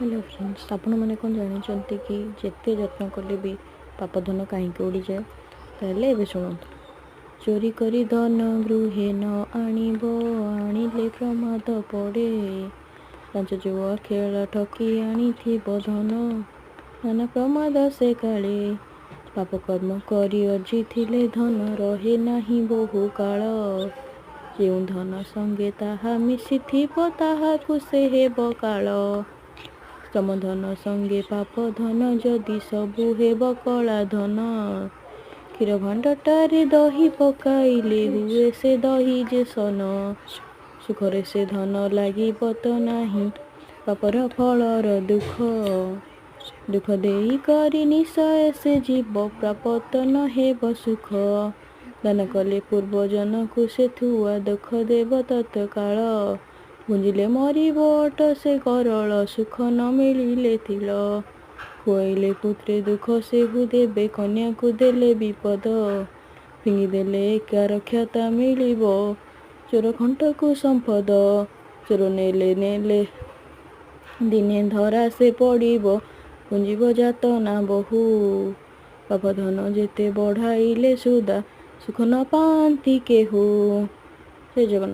Hello friends आपण मैंने कौन जानते कि जिते यत्न कले भी पाप धन कहीं उड़ीजाए ताले ए शुणु चोरी करी धन गृहे न आणिब आणिले प्रमाद पड़े लांच जुआ खेल ठकी आनी धन नाना प्रमाद से काले पाप कर्म करी अजी थिले धन रहे नाही बहु काल जो धन संगे ताहा मिसी ताहा खुसे हेब काल श्रम धन संगे पाप धन जदि सबु हेब कला धन क्षीर भाण्डटारे दही पकाइले हुए से दही जे सन सुखरे से धन लगी तो नाही पापर फलर दुख दुख देई करी निशय से जीव प्राप्त न हेब सुख दान कले पूर्वजन को से थुआ दुख देव तत्काल गुंजिले मरी बट से करल सुख न मिलिले तिल खुआइले पुत्रे दुख से देबे कन्या को देले विपद फिंगिदेले एकार क्षता मिलिब चोर खंट को संपद चोर नेले नेले दिने धरा से पड़िब पुंजीब जातना बहु पाप धन जेते बढ़ाइले सुदा सुख न पाती केहू। जय जगन्नाथ।